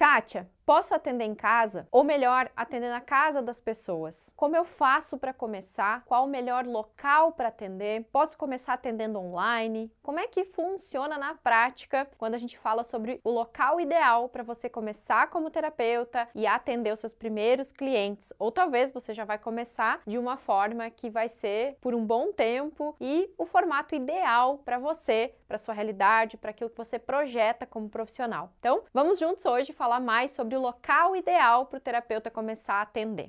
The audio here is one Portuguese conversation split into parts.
Kátia, posso atender em casa? Ou melhor, atender na casa das pessoas? Como eu faço para começar? Qual o melhor local para atender? Posso começar atendendo online? Como é que funciona na prática quando a gente fala sobre o local ideal para você começar como terapeuta e atender os seus primeiros clientes? Ou talvez você já vai começar de uma forma que vai ser por um bom tempo e o formato ideal para você, para sua realidade, para aquilo que você projeta como profissional. Então, vamos juntos hoje falar mais sobre o local ideal para o terapeuta começar a atender.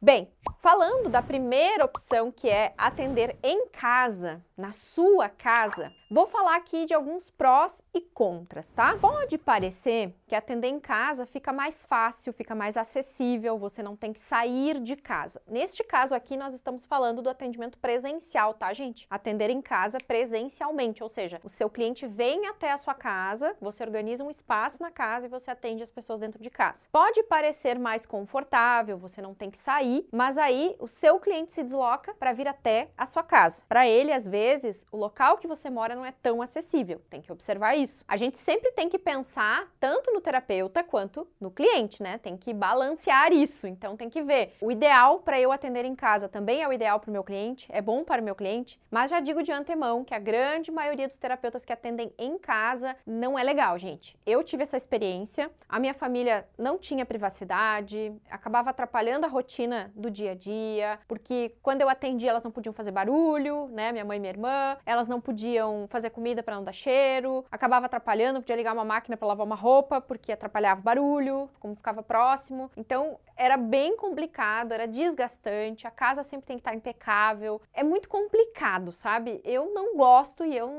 Bem, falando da primeira opção, que é atender em casa, na sua casa, vou falar aqui de alguns prós e contras, tá? Pode parecer que atender em casa fica mais fácil, fica mais acessível, você não tem que sair de casa. Neste caso aqui, nós estamos falando do atendimento presencial, tá, gente? Atender em casa presencialmente, ou seja, o seu cliente vem até a sua casa, você organiza um espaço na casa e você atende as pessoas dentro de casa. Pode parecer mais confortável, você não tem que sair, mas aí o seu cliente se desloca para vir até a sua casa. Para ele, às vezes, o local que você mora não é tão acessível, tem que observar isso. A gente sempre tem que pensar tanto no terapeuta quanto no cliente, né? Tem que balancear isso, então tem que ver. O ideal para eu atender em casa também é o ideal para o meu cliente, é bom para o meu cliente, mas já digo de antemão que a grande maioria dos terapeutas que atendem em casa não é legal, gente. Eu tive essa experiência, a minha família não tinha privacidade, acabava atrapalhando a rotina do dia a dia, porque quando eu atendia elas não podiam fazer barulho, né? Minha mãe e minha irmã, elas não podiam fazer comida para não dar cheiro, acabava atrapalhando, não podia ligar uma máquina para lavar uma roupa porque atrapalhava o barulho, como ficava próximo. Então era bem complicado, era desgastante, a casa sempre tem que estar impecável. É muito complicado, sabe? Eu não gosto e eu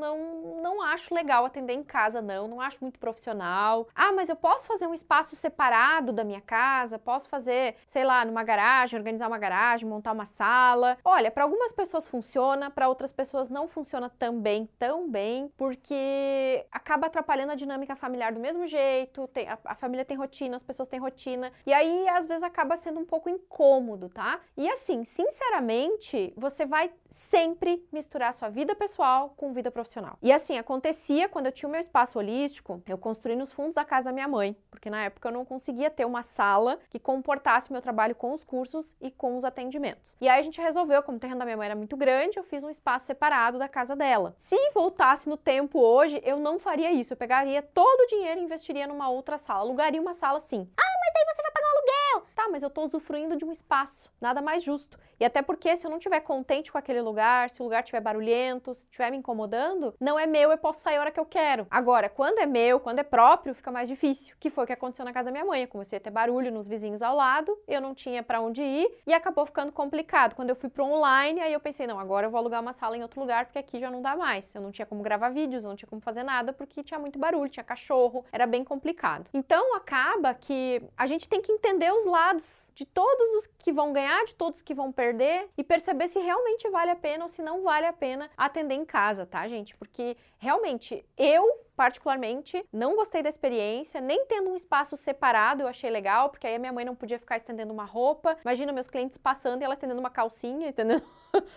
não acho legal atender em casa, não acho muito profissional. Ah, mas eu posso fazer um espaço separado da minha casa, posso fazer, sei lá, numa garagem, organizar uma garagem, montar uma sala. Olha, para algumas pessoas funciona, para outras pessoas não funciona também tão bem, porque acaba atrapalhando a dinâmica familiar do mesmo jeito, a família tem rotina, as pessoas têm rotina, e aí às vezes acaba sendo um pouco incômodo, tá? E assim, sinceramente, você vai sempre misturar sua vida pessoal com vida profissional. E assim, acontecia quando eu tinha o meu espaço holístico, eu construí nos fundos da casa da minha mãe, porque na época eu não conseguia ter uma sala que comportasse o meu trabalho com os cursos e com os atendimentos. E aí a gente resolveu, como o terreno da minha mãe era muito grande, eu fiz um espaço separado da casa dela. Se voltasse no tempo hoje, eu não faria isso, eu pegaria todo o dinheiro e investiria numa outra sala, alugaria uma sala sim. Mas daí você vai pagar um aluguel. Tá, mas eu tô usufruindo de um espaço, nada mais justo. E até porque se eu não estiver contente com aquele lugar, se o lugar estiver barulhento, se estiver me incomodando, não é meu, eu posso sair a hora que eu quero. Agora, quando é meu, quando é próprio, fica mais difícil. Que foi o que aconteceu na casa da minha mãe. Eu comecei a ter barulho nos vizinhos ao lado, eu não tinha pra onde ir e acabou ficando complicado. Quando eu fui pro online, aí eu pensei, não, agora eu vou alugar uma sala em outro lugar, porque aqui já não dá mais. Eu não tinha como gravar vídeos, eu não tinha como fazer nada, porque tinha muito barulho, tinha cachorro, era bem complicado. Então, acaba que a gente tem que entender os lados de todos os que vão ganhar, de todos que vão perder e perceber se realmente vale a pena ou se não vale a pena atender em casa, tá, gente? Porque realmente eu particularmente, não gostei da experiência, nem tendo um espaço separado eu achei legal, porque aí a minha mãe não podia ficar estendendo uma roupa. Imagina meus clientes passando e ela estendendo uma calcinha, estendendo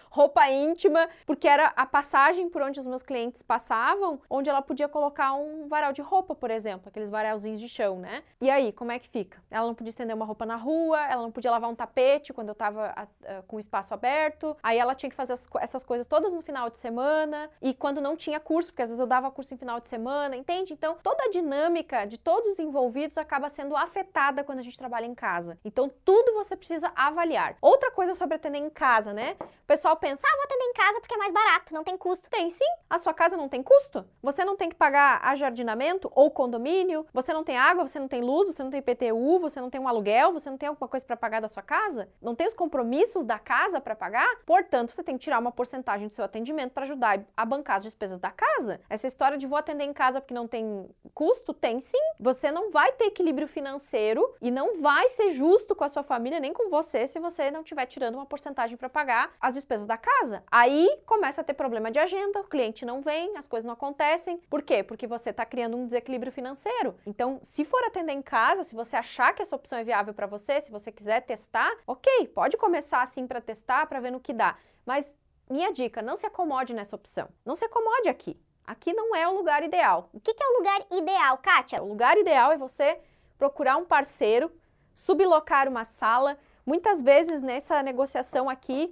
roupa íntima, porque era a passagem por onde os meus clientes passavam, onde ela podia colocar um varal de roupa, por exemplo, aqueles varalzinhos de chão, né? E aí, como é que fica? Ela não podia estender uma roupa na rua, ela não podia lavar um tapete quando eu tava com o espaço aberto, aí ela tinha que fazer essas coisas todas no final de semana, e quando não tinha curso, porque às vezes eu dava curso em final de semana, entende? Então, toda a dinâmica de todos os envolvidos acaba sendo afetada quando a gente trabalha em casa. Então, tudo você precisa avaliar. Outra coisa sobre atender em casa, né? O pessoal pensa, Vou atender em casa porque é mais barato, não tem custo. tem sim, a sua casa não tem custo. Você não tem que pagar ajardinamento ou condomínio, você não tem água, você não tem luz, você não tem IPTU, você não tem um aluguel, você não tem alguma coisa para pagar da sua casa, não tem os compromissos da casa para pagar, portanto, você tem que tirar uma porcentagem do seu atendimento para ajudar a bancar as despesas da casa. Essa história de vou atender em casa porque não tem custo, tem sim. Você não vai ter equilíbrio financeiro e não vai ser justo com a sua família nem com você se você não estiver tirando uma porcentagem para pagar as despesas da casa. Aí começa a ter problema de agenda, o cliente não vem, as coisas não acontecem. Por quê? Porque você está criando um desequilíbrio financeiro. Então, se for atender em casa, se você achar que essa opção é viável para você, se você quiser testar, ok, pode começar assim para testar, para ver no que dá. Mas minha dica, não se acomode nessa opção. Não se acomode aqui. Aqui não é o lugar ideal. O que é o lugar ideal, Kátia? O lugar ideal é você procurar um parceiro, sublocar uma sala. Muitas vezes nessa negociação aqui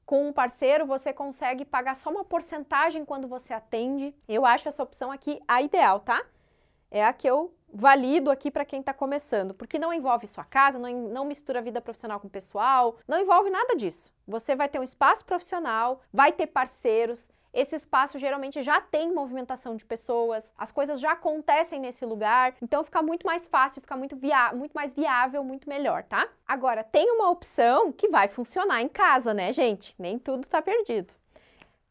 com um parceiro, você consegue pagar só uma porcentagem quando você atende. Eu acho essa opção aqui a ideal, tá? É a que eu valido aqui para quem está começando, porque não envolve sua casa, não mistura vida profissional com pessoal, não envolve nada disso. Você vai ter um espaço profissional, vai ter parceiros, esse espaço geralmente já tem movimentação de pessoas, as coisas já acontecem nesse lugar, então fica muito mais fácil, fica muito mais viável, muito melhor, tá? Agora, tem uma opção que vai funcionar em casa, né, gente? Nem tudo tá perdido,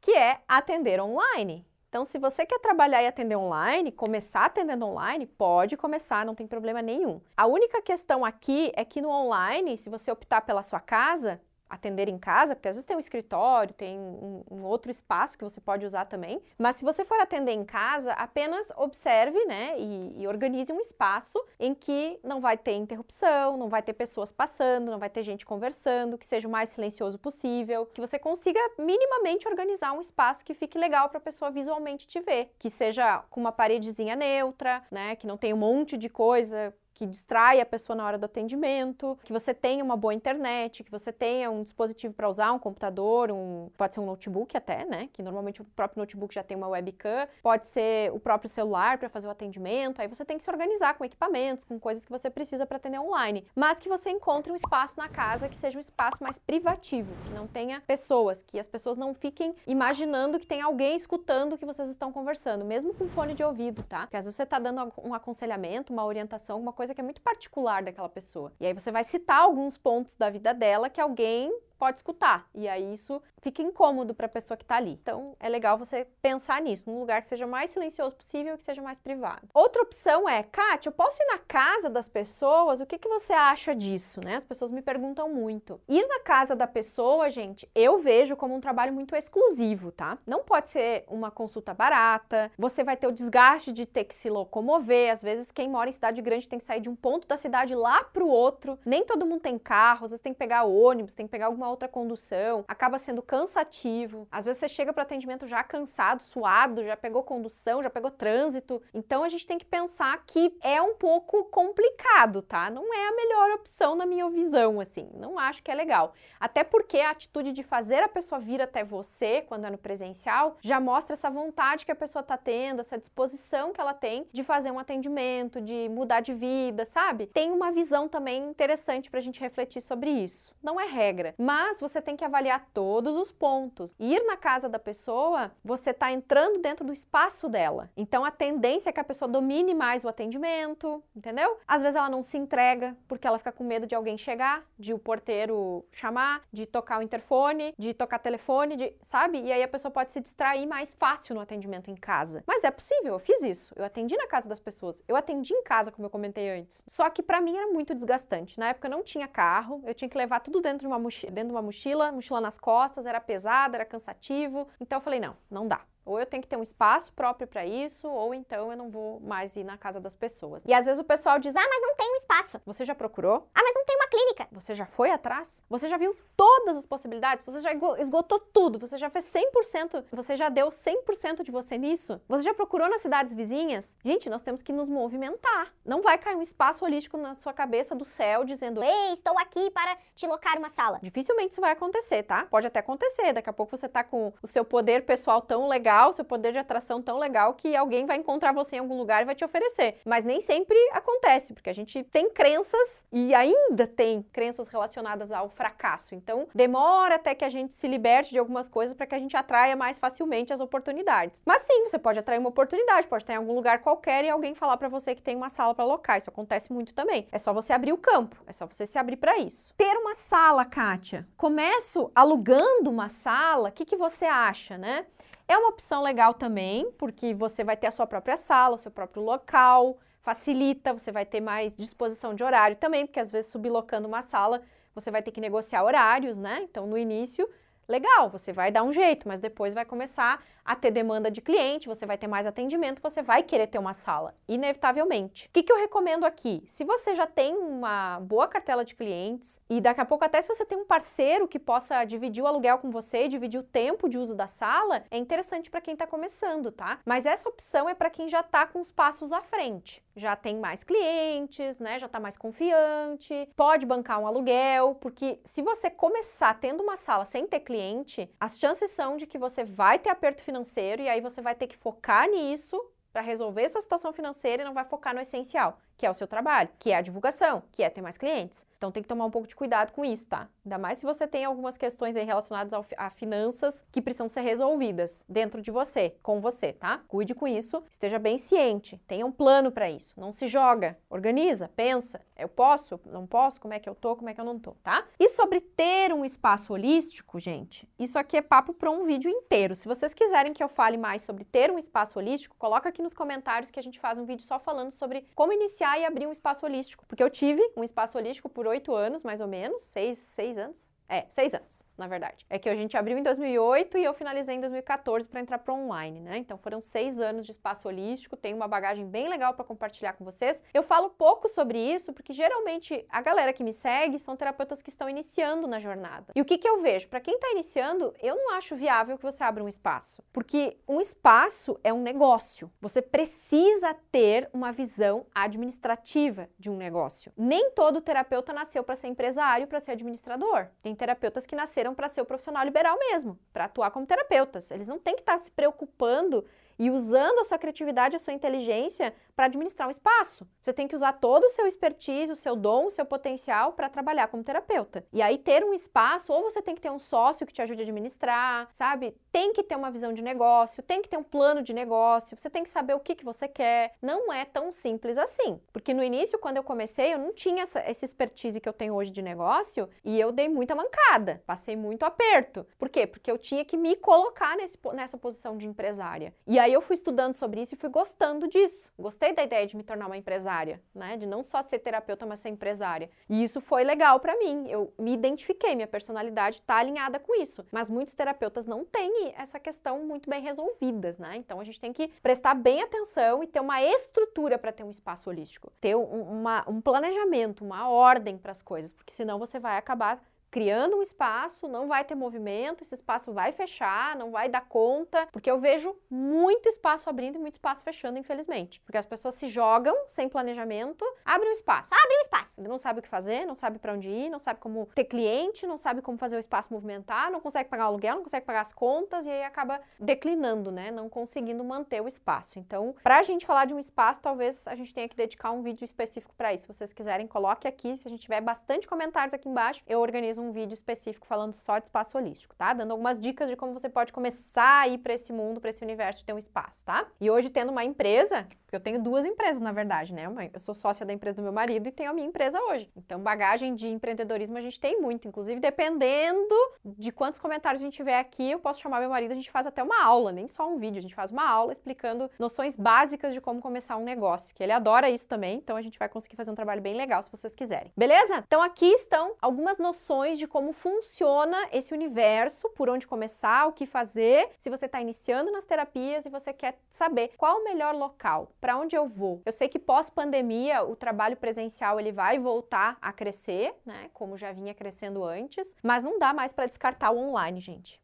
que é atender online. Então, se você quer trabalhar e atender online, começar atendendo online, pode começar, não tem problema nenhum. A única questão aqui é que no online, se você optar pela sua casa, atender em casa, porque às vezes tem um escritório, tem um outro espaço que você pode usar também, mas se você for atender em casa, apenas observe, né, e organize um espaço em que não vai ter interrupção, não vai ter pessoas passando, não vai ter gente conversando, que seja o mais silencioso possível, que você consiga minimamente organizar um espaço que fique legal para a pessoa visualmente te ver, que seja com uma paredezinha neutra, né, que não tenha um monte de coisa que distrai a pessoa na hora do atendimento, que você tenha uma boa internet, que você tenha um dispositivo para usar, um computador, pode ser um notebook até, né? Que normalmente o próprio notebook já tem uma webcam, pode ser o próprio celular para fazer o atendimento, aí você tem que se organizar com equipamentos, com coisas que você precisa para atender online, mas que você encontre um espaço na casa que seja um espaço mais privativo, que não tenha pessoas, que as pessoas não fiquem imaginando que tem alguém escutando o que vocês estão conversando, mesmo com fone de ouvido, tá? Porque às vezes você tá dando um aconselhamento, uma orientação, alguma coisa que é muito particular daquela pessoa. E aí você vai citar alguns pontos da vida dela que alguém pode escutar. E aí isso fica incômodo para a pessoa que está ali. Então é legal você pensar nisso, num lugar que seja mais silencioso possível, que seja mais privado. Outra opção é, Kátia, eu posso ir na casa das pessoas? O que você acha disso, né? As pessoas me perguntam muito. Ir na casa da pessoa, gente, eu vejo como um trabalho muito exclusivo, tá? Não pode ser uma consulta barata, você vai ter o desgaste de ter que se locomover, às vezes quem mora em cidade grande tem que sair de um ponto da cidade lá para o outro, nem todo mundo tem carro, às vezes tem que pegar ônibus, tem que pegar alguma outra condução, acaba sendo cansativo. Às vezes você chega para o atendimento já cansado, suado, já pegou condução, já pegou trânsito. Então a gente tem que pensar que é um pouco complicado, tá? Não é a melhor opção na minha visão, assim. Não acho que é legal. Até porque a atitude de fazer a pessoa vir até você, quando é no presencial, já mostra essa vontade que a pessoa tá tendo, essa disposição que ela tem de fazer um atendimento, de mudar de vida, sabe? Tem uma visão também interessante pra gente refletir sobre isso. Não é regra, mas você tem que avaliar todos os pontos. Ir na casa da pessoa, você está entrando dentro do espaço dela. Então a tendência é que a pessoa domine mais o atendimento, entendeu? Às vezes ela não se entrega porque ela fica com medo de alguém chegar, de o porteiro chamar, de tocar o interfone, de tocar telefone, sabe? E aí a pessoa pode se distrair mais fácil no atendimento em casa. Mas é possível, eu fiz isso. Eu atendi na casa das pessoas. Eu atendi em casa, como eu comentei antes. Só que pra mim era muito desgastante. Na época eu não tinha carro, eu tinha que levar tudo dentro de uma mochila nas costas, era pesado, era cansativo. Então eu falei, não dá. Ou eu tenho que ter um espaço próprio para isso, ou então eu não vou mais ir na casa das pessoas. E às vezes o pessoal diz, mas não tem um espaço. Você já procurou? Mas não tem uma clínica. Você já foi atrás? Você já viu todas as possibilidades? Você já esgotou tudo? Você já fez 100%? Você já deu 100% de você nisso? Você já procurou nas cidades vizinhas? Gente, nós temos que nos movimentar. Não vai cair um espaço holístico na sua cabeça do céu dizendo, ei, estou aqui para te locar uma sala. Dificilmente isso vai acontecer, tá? Pode até acontecer. Daqui a pouco você tá com o seu poder pessoal tão legal, seu poder de atração tão legal que alguém vai encontrar você em algum lugar e vai te oferecer. Mas nem sempre acontece, porque a gente tem crenças e ainda tem crenças relacionadas ao fracasso. Então, demora até que a gente se liberte de algumas coisas para que a gente atraia mais facilmente as oportunidades. Mas sim, você pode atrair uma oportunidade, pode estar em algum lugar qualquer e alguém falar para você que tem uma sala para alocar. Isso acontece muito também. É só você abrir o campo, é só você se abrir para isso. Ter uma sala, Kátia. Começo alugando uma sala, o que você acha, né? É uma opção legal também, porque você vai ter a sua própria sala, o seu próprio local, facilita, você vai ter mais disposição de horário também, porque às vezes sublocando uma sala, você vai ter que negociar horários, né? Então, no início, legal, você vai dar um jeito, mas depois vai começar a ter demanda de cliente, você vai ter mais atendimento, você vai querer ter uma sala, inevitavelmente. O que eu recomendo aqui? Se você já tem uma boa cartela de clientes e daqui a pouco até se você tem um parceiro que possa dividir o aluguel com você, dividir o tempo de uso da sala, é interessante para quem está começando, tá? Mas essa opção é para quem já está com os passos à frente. Já tem mais clientes, né? Já está mais confiante, pode bancar um aluguel, porque se você começar tendo uma sala sem ter cliente, as chances são de que você vai ter aperto financeiro e aí você vai ter que focar nisso para resolver sua situação financeira e não vai focar no essencial, que é o seu trabalho, que é a divulgação, que é ter mais clientes. Então tem que tomar um pouco de cuidado com isso, tá? Ainda mais se você tem algumas questões aí relacionadas a finanças que precisam ser resolvidas dentro de você, com você, tá? Cuide com isso, esteja bem ciente, tenha um plano para isso, não se joga, organiza, pensa, eu posso, não posso, como é que eu tô, como é que eu não tô, tá? E sobre ter um espaço holístico, gente, isso aqui é papo para um vídeo inteiro. Se vocês quiserem que eu fale mais sobre ter um espaço holístico, coloca aqui nos comentários que a gente faz um vídeo só falando sobre como iniciar e abrir um espaço holístico, porque eu tive um espaço holístico por 8 anos, mais ou menos, 6 anos. 6 anos, na verdade. É que a gente abriu em 2008 e eu finalizei em 2014 para entrar para online, né? Então foram 6 anos de espaço holístico, tenho uma bagagem bem legal para compartilhar com vocês. Eu falo pouco sobre isso porque geralmente a galera que me segue são terapeutas que estão iniciando na jornada. E o que eu vejo? Para quem está iniciando, eu não acho viável que você abra um espaço, porque um espaço é um negócio. Você precisa ter uma visão administrativa de um negócio. Nem todo terapeuta nasceu para ser empresário, para ser administrador. Tem terapeutas que nasceram para ser o profissional liberal mesmo, para atuar como terapeutas. Eles não têm que estar se preocupando e usando a sua criatividade, a sua inteligência para administrar um espaço. Você tem que usar todo o seu expertise, o seu dom, o seu potencial para trabalhar como terapeuta. E aí ter um espaço, ou você tem que ter um sócio que te ajude a administrar, sabe? Tem que ter uma visão de negócio, tem que ter um plano de negócio, você tem que saber o que você quer. Não é tão simples assim. Porque no início, quando eu comecei, eu não tinha essa expertise que eu tenho hoje de negócio e eu dei muita mancada, passei muito aperto. Por quê? Porque eu tinha que me colocar nessa posição de empresária. E aí eu fui estudando sobre isso e fui gostando disso. Gostei da ideia de me tornar uma empresária, né? De não só ser terapeuta, mas ser empresária. E isso foi legal pra mim. Eu me identifiquei, minha personalidade tá alinhada com isso. Mas muitos terapeutas não têm essa questão muito bem resolvidas, né? Então a gente tem que prestar bem atenção e ter uma estrutura para ter um espaço holístico. Ter um planejamento, uma ordem para as coisas, porque senão você vai acabar criando um espaço, não vai ter movimento, esse espaço vai fechar, não vai dar conta, porque eu vejo muito espaço abrindo e muito espaço fechando, infelizmente. Porque as pessoas se jogam sem planejamento, abrem um espaço. Só abre um espaço. Não sabe o que fazer, não sabe para onde ir, não sabe como ter cliente, não sabe como fazer o espaço movimentar, não consegue pagar o aluguel, não consegue pagar as contas e aí acaba declinando, né? Não conseguindo manter o espaço. Então, pra gente falar de um espaço, talvez a gente tenha que dedicar um vídeo específico para isso. Se vocês quiserem, coloque aqui. Se a gente tiver bastante comentários aqui embaixo, eu organizo um vídeo específico falando só de espaço holístico, tá? Dando algumas dicas de como você pode começar a ir para esse mundo, para esse universo de ter um espaço, tá? E hoje tendo uma empresa, porque eu tenho 2 empresas na verdade, né? Eu sou sócia da empresa do meu marido e tenho a minha empresa hoje. Então bagagem de empreendedorismo a gente tem muito, inclusive dependendo de quantos comentários a gente tiver aqui, eu posso chamar meu marido, a gente faz até uma aula, nem só um vídeo, a gente faz uma aula explicando noções básicas de como começar um negócio, que ele adora isso também, então a gente vai conseguir fazer um trabalho bem legal se vocês quiserem. Beleza? Então aqui estão algumas noções de como funciona esse universo, por onde começar, o que fazer, se você está iniciando nas terapias e você quer saber qual o melhor local, para onde eu vou. Eu sei que pós-pandemia o trabalho presencial ele vai voltar a crescer, né, como já vinha crescendo antes, mas não dá mais para descartar o online, gente.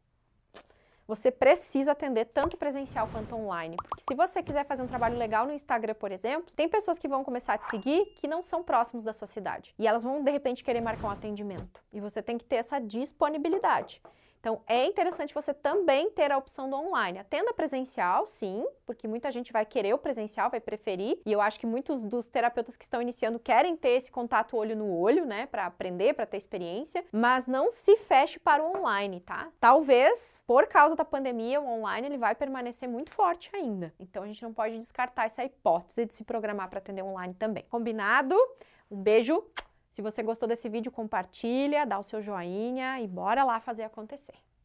Você precisa atender tanto presencial quanto online, porque se você quiser fazer um trabalho legal no Instagram, por exemplo, tem pessoas que vão começar a te seguir que não são próximos da sua cidade e elas vão de repente querer marcar um atendimento e você tem que ter essa disponibilidade. Então, é interessante você também ter a opção do online. Atenda presencial, sim, porque muita gente vai querer o presencial, vai preferir. E eu acho que muitos dos terapeutas que estão iniciando querem ter esse contato olho no olho, né? Para aprender, para ter experiência. Mas não se feche para o online, tá? Talvez, por causa da pandemia, o online ele vai permanecer muito forte ainda. Então, a gente não pode descartar essa hipótese de se programar para atender online também. Combinado? Um beijo! Se você gostou desse vídeo, compartilha, dá o seu joinha e bora lá fazer acontecer.